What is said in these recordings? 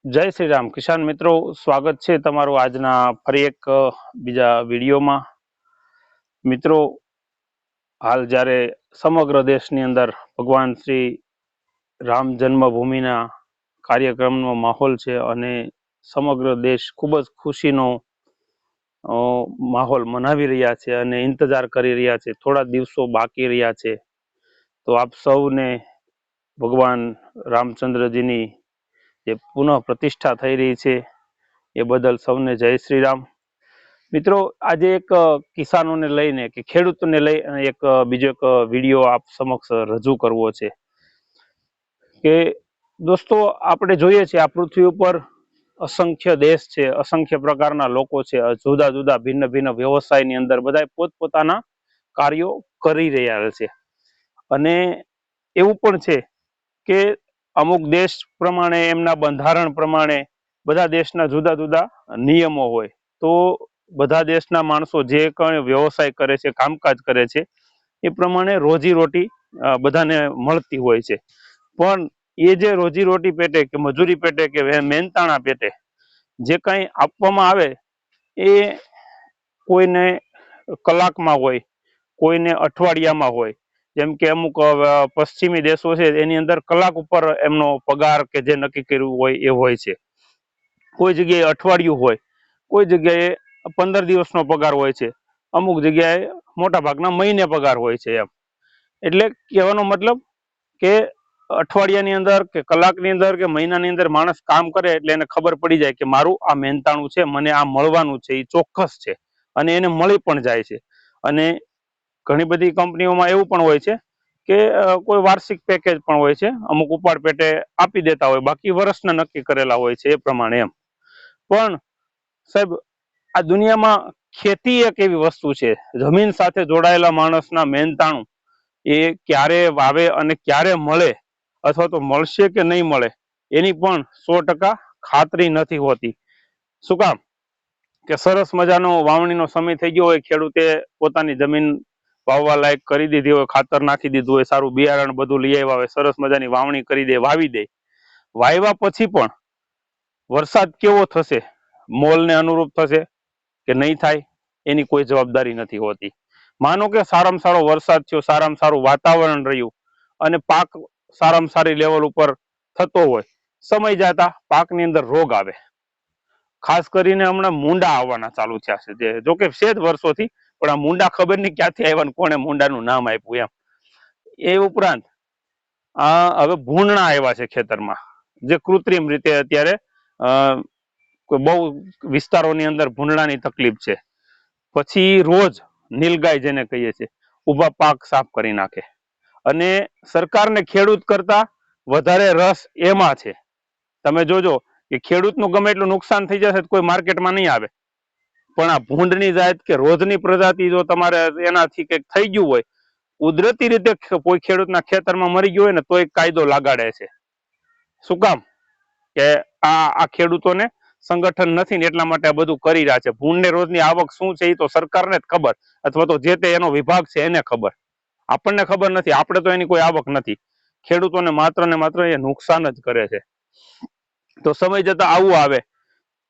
જય શ્રી રામ કિસાન મિત્રો, સ્વાગત છે તમારું આજના ફરી એક બીજા વિડીયોમાં। મિત્રો, હાલ જ્યારે સમગ્ર દેશની અંદર ભગવાન શ્રી રામ જન્મભૂમિના કાર્યક્રમનો માહોલ છે અને સમગ્ર દેશ ખૂબ જ ખુશીનો માહોલ મનાવી રહ્યા છે અને ઇંતજાર કરી રહ્યા છે। થોડા દિવસો બાકી રહ્યા છે, તો આપ સૌને ભગવાન રામચંદ્રજીની જે પુનઃ પ્રતિષ્ઠા થઈ રહી છે એ બદલ સૌને જય શ્રી રામ। મિત્રો, આજે એક કિસાનોને લઈને કે ખેડૂતોને લઈ એક બીજો એક વિડીયો આપ સમક્ષ રજૂ કરવો છે કે દોસ્તો, આપણે જોઈએ છીએ આ પૃથ્વી ઉપર અસંખ્ય દેશ છે, અસંખ્ય પ્રકારના લોકો છે, જુદા જુદા ભિન્ન ભિન્ન વ્યવસાયની અંદર બધા પોતપોતાના કાર્યો કરી રહ્યા છે। અને એવું પણ છે કે અમુક દેશ પ્રમાણે એમના બંધારણ પ્રમાણે બધા દેશના જુદા જુદા નિયમો હોય, તો બધા દેશના માણસો જે કંઈ વ્યવસાય કરે છે, કામકાજ કરે છે, એ પ્રમાણે રોજીરોટી બધાને મળતી હોય છે। પણ એ જે રોજીરોટી પેટે કે મજૂરી પેટે કે મહેનતાણા પેટે જે કંઈ આપવામાં આવે એ કોઈને કલાકમાં હોય, કોઈને અઠવાડિયામાં હોય। જેમ કે અમુક પશ્ચિમી દેશો છે એની અંદર કલાક ઉપર એમનો પગાર કે જે નક્કી કર્યું હોય એ હોય છે। કોઈ જગ્યાએ અઠવાડિયું હોય, કોઈ જગ્યાએ 15 દિવસનો પગાર હોય છે, અમુક જગ્યાએ મોટા ભાગના મહિને પગાર હોય છે એમ। એટલે કહેવાનો મતલબ કે અઠવાડિયાની અંદર કે કલાકની અંદર કે મહિનાની અંદર માણસ કામ કરે એટલે એને ખબર પડી જાય કે મારું આ મહેનતાણું છે, મને આ મળવાનું છે, એ ચોક્કસ છે અને એને મળી પણ જાય છે। અને ઘણી બધી કંપનીઓમાં એવું પણ હોય છે કે કોઈ વાર્ષિક પેકેજ પણ હોય છે, અમુક ઉપાડ પેટે આપી દેતા હોય, બાકી વર્ષના નક્કી કરેલા હોય છે એ પ્રમાણે એમ। પણ સાહેબ, આ દુનિયામાં ખેતી એક એવી વસ્તુ છે, જમીન સાથે જોડાયેલા માણસના મહેનતાણું એ ક્યારે વાવે અને ક્યારે મળે અથવા તો મળશે કે નહીં મળે એની પણ 100% ખાતરી નથી હોતી। શું કામ કે સરસ મજાનો વાવણીનો સમય થઈ ગયો હોય, ખેડૂતે પોતાની જમીન વાવવા લાયક કરી દીધી હોય, ખાતર નાખી દીધું હોય, સારું બિયારણ બધું લઈ આવ્યા હોય, સરસ મજાની વાવણી કરી દે, વાવી દે, વાવ્યા પછી પણ વરસાદ કેવો થશે, મોલને અનુરૂપ થશે કે નહીં થાય એની કોઈ જવાબદારી નથી હોતી। માનો કે સારામાં સારો વરસાદ થયો, સારામાં સારું વાતાવરણ રહ્યું અને પાક સારામાં સારી લેવલ ઉપર થતો હોય, સમય જતા પાકની અંદર રોગ આવે। ખાસ કરીને હમણાં મૂંડા આવવાના ચાલુ થયા છે, જે જોકે છે જ વર્ષોથી, પણ આ મૂંડા ખબર નહીં ક્યાંથી આવ્યા ને કોણે મૂંડાનું નામ આપ્યું એમ। એ ઉપરાંત હવે ભૂંડણા આવ્યા છે ખેતરમાં, જે કૃત્રિમ રીતે અત્યારે બહુ વિસ્તારોની અંદર ભૂંડણાની તકલીફ છે। પછી રોજ નીલગાય જેને કહીએ છીએ, ઊભા પાક સાફ કરી નાખે અને સરકારને ખેડૂત કરતા વધારે રસ એમાં છે। તમે જોજો કે ખેડૂતનું ગમે એટલું નુકસાન થઈ જશે કોઈ માર્કેટમાં નહીં આવે, પણ આ ભૂંડની જાત કે રોજની પ્રજાતિ જો તમારે એનાથી કંઈક થઈ ગયું હોય, કુદરતી રીતે કોઈ ખેડૂતના ખેતરમાં મરી ગયું હોય ને તો એક કાયદો લગાડે છે। શું કામ કે આ ખેડૂતોને સંગઠન નથી ને એટલા માટે આ બધું કરી રહ્યા છે। ભૂંડને રોજની આવક શું છે એ તો સરકારને જ ખબર, અથવા તો જે તે એનો વિભાગ છે એને ખબર, આપણને ખબર નથી। આપણે તો એની કોઈ આવક નથી, ખેડૂતોને માત્ર ને માત્ર એ નુકસાન જ કરે છે। તો સમય જતા આવું આવે,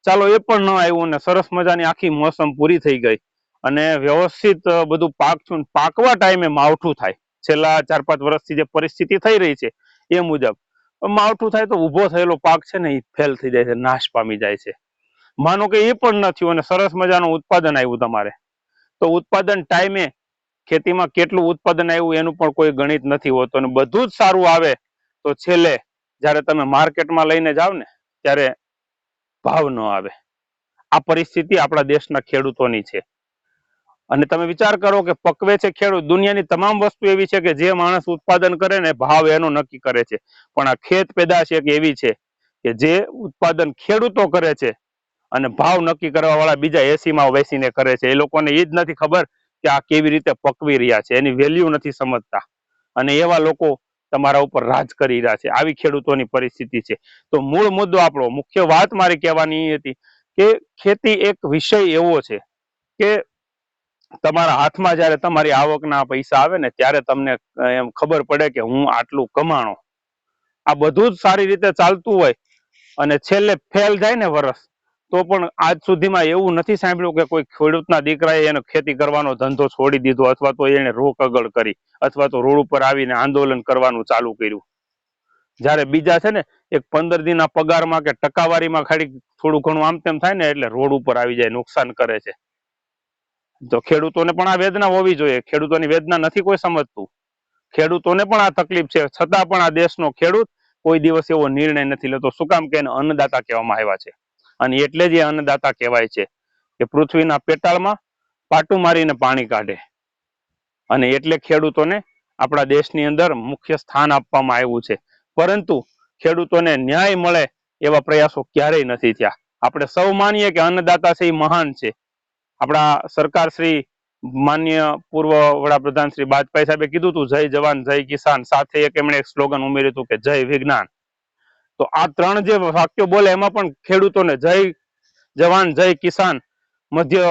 ચાલો એ પણ ન આવ્યું ને સરસ મજાની આખી મોસમ પૂરી થઈ ગઈ અને વ્યવસ્થિત બધું પાકતું, પાકવા ટાઈમે માવઠું થાય, છેલ્લા 4-5 વર્ષથી જે પરિસ્થિતિ થઈ રહી છે એ મુજબ માવઠું થાય તો ઊભો થયેલો પાક છે ને એ ફેલ થઈ જાય છે, નાશ પામી જાય છે। માનો કે એ પણ ન થયું અને સરસ મજાનું ઉત્પાદન આવ્યું તમારે, તો ઉત્પાદન ટાઈમે ખેતીમાં કેટલું ઉત્પાદન આવ્યું એનું પણ કોઈ ગણિત નથી હોતું, અને બધું જ સારું આવે તો છેલ્લે જ્યારે તમે માર્કેટમાં લઈને જાવ ને ત્યારે ભાવ ન આવે। આ પરિસ્થિતિ આપણા દેશના ખેડૂતોની છે। અને તમે વિચાર કરો કે પકવે છે ખેડૂત, દુનિયાની તમામ વસ્તુ એવી છે કે જે માણસ ઉત્પાદન કરે ને ભાવ એનો નક્કી કરે છે, પણ આ ખેત પેદાશ એક એવી છે કે જે ઉત્પાદન ખેડૂતો કરે છે અને ભાવ નક્કી કરવા વાળા બીજા 80માં બેસીને કરે છે। એ લોકોને એ જ નથી ખબર કે આ કેવી રીતે પકવી રહ્યા છે, એની વેલ્યુ નથી સમજતા, અને એવા લોકો તમારા ઉપર રાજ કરી રહ્યા છે। આવી ખેડૂતોની પરિસ્થિતિ છે। તો મૂળ મુદ્દો આપણો, મુખ્ય વાત મારી કહેવાની એ હતી કે ખેતી એક વિષય એવો છે કે તમારા હાથમાં જ્યારે તમારી આવકના પૈસા આવે ને ત્યારે તમને એમ ખબર પડે કે હું આટલું કમાણો। આ બધું જ સારી રીતે ચાલતું હોય અને છેલ્લે ફેલ જાય ને વરસ તો પણ આજ સુધીમાં એવું નથી સાંભળ્યું કે કોઈ ખેડૂતના દીકરાએ એને ખેતી કરવાનો ધંધો છોડી દીધો અથવા તો એને રોકકળ કરી અથવા તો રોડ ઉપર આવીને આંદોલન કરવાનું ચાલુ કર્યું. જ્યારે બીજા છે ને એક 15 દિનના પગારમાં કે ટકાવારીમાં ખાલી થોડું ઘણું આમ તેમ થાય ને એટલે રોડ ઉપર આવી જાય, નુકસાન કરે છે. તો ખેડૂતોને પણ આ વેદના હોવી જોઈએ. ખેડૂતોની વેદના નથી કોઈ સમજતું. ખેડૂતોને પણ આ તકલીફ છે, છતાં પણ આ દેશનો ખેડૂત કોઈ દિવસ એવો નિર્ણય નથી લેતો. શું કામ? કે એને અન્નદાતા કહેવામાં આવ્યા છે. અને એટલે જ એ અન્નદાતા કહેવાય છે કે પૃથ્વીના પેટાળમાં પાટું મારીને પાણી કાઢે. અને એટલે ખેડૂતોને આપણા દેશની અંદર મુખ્ય સ્થાન આપવામાં આવ્યું છે. પરંતુ ખેડૂતોને ન્યાય મળે એવા પ્રયાસો ક્યારેય નથી થયા. આપણે સૌ માનીએ કે અન્નદાતા છે એ મહાન છે. આપણા સરકાર શ્રી માન્ય પૂર્વ વડાપ્રધાન શ્રી વાજપેયી સાહેબે કીધું હતું, જય જવાન જય કિસાન. સાથે એક એમણે એક સ્લોગન ઉમેર્યું હતું કે જય વિજ્ઞાન. તો આ ત્રણ જે વાક્યો બોલે એમાં પણ ખેડૂતોને જય જવાન જય કિસાન મધ્ય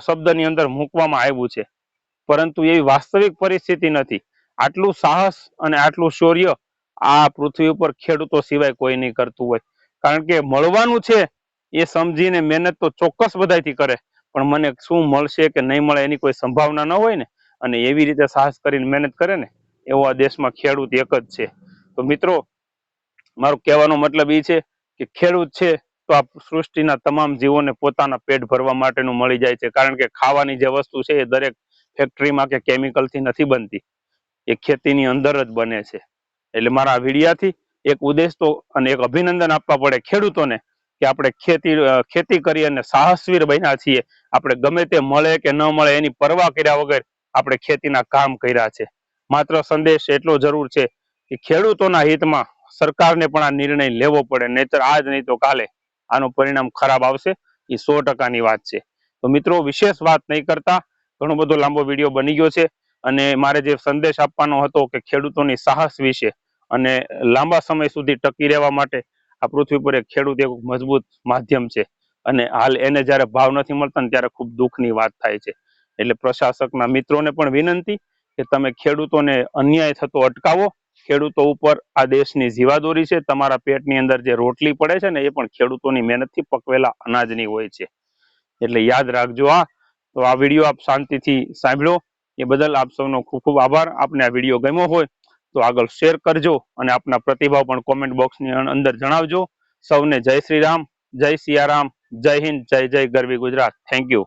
શબ્દની અંદર મૂકવામાં આવ્યું છે. પરંતુ એવી વાસ્તવિક પરિસ્થિતિ નથી. આટલું સાહસ અને આટલું શૌર્ય આ પૃથ્વી ઉપર ખેડૂતો સિવાય કોઈ નહીં કરતું હોય. કારણ કે મળવાનું છે એ સમજીને મહેનત તો ચોક્કસ બધાથી કરે, પણ મને શું મળશે કે નહીં મળે એની કોઈ સંભાવના ન હોય ને, અને એવી રીતે સાહસ કરીને મહેનત કરે ને, એવો આ દેશમાં ખેડૂત એક જ છે. તો મિત્રો, મારો કહેવાનો મતલબ એ છે કે ખેડૂત છે તો આ સૃષ્ટિના તમામ જીવોને પોતાના પેટ ભરવા માટેનું મળી જાય છે. કારણ કે ખાવાની જે વસ્તુ છે એ દરેક ફેક્ટરીમાં કે કેમિકલથી નથી બનતી, એ ખેતીની અંદર જ બને છે. એટલે મારા આ વિડીયાથી એક ઉદ્દેશ તો અને એક અભિનંદન આપવા પડે ખેડૂતોને કે આપણે ખેતી કરી અને સાહસવીર બન્યા છીએ. આપણે ગમે તે મળે કે ન મળે એની પરવા કર્યા વગર આપણે ખેતીના કામ કર્યા છે. માત્ર સંદેશ એટલો જરૂર છે કે ખેડૂતોના હિતમાં સરકારને પણ આ નિર્ણય લેવો પડે, નહીતર આજ નહીં તો કાલે આનું પરિણામ ખરાબ આવશે. એ 100%ની વાત છે. તો મિત્રો, વિશેષ વાત નહીં કરતા, ઘણો બધો લાંબો વિડીયો બની ગયો છે અને મારે જે સંદેશ આપવાનો હતો કે ખેડૂતોની સાહસ વિશે અને લાંબા સમય સુધી ટકી રહેવા માટે આ પૃથ્વી પર એક ખેડૂત એક મજબૂત માધ્યમ છે. અને હાલ એને જ્યારે ભાવ નથી મળતા ને ત્યારે ખૂબ દુઃખની વાત થાય છે. એટલે પ્રશાસકના મિત્રોને પણ વિનંતી કે તમે ખેડૂતોને અન્યાય થતો અટકાવો. ખેડૂતો ઉપર આ દેશની જીવાદોરી છે. તમારા પેટની અંદર જે રોટલી પડે છે ને એ પણ ખેડૂતોની મહેનતથી પકવેલા અનાજની હોય છે. એટલે યાદ રાખજો. તો આ વિડીયો આપ શાંતિથી સાંભળો એ બદલ આપ સૌનો ખૂબ ખૂબ આભાર. આપને આ વિડીયો ગમ્યો હોય તો આગળ શેર કરજો અને આપના પ્રતિભાવ પણ કોમેન્ટ બોક્સની અંદર જણાવજો. સૌને જય શ્રી રામ, જય સિયારામ, જય હિન્દ, જય જય ગરવી ગુજરાત. Thank you.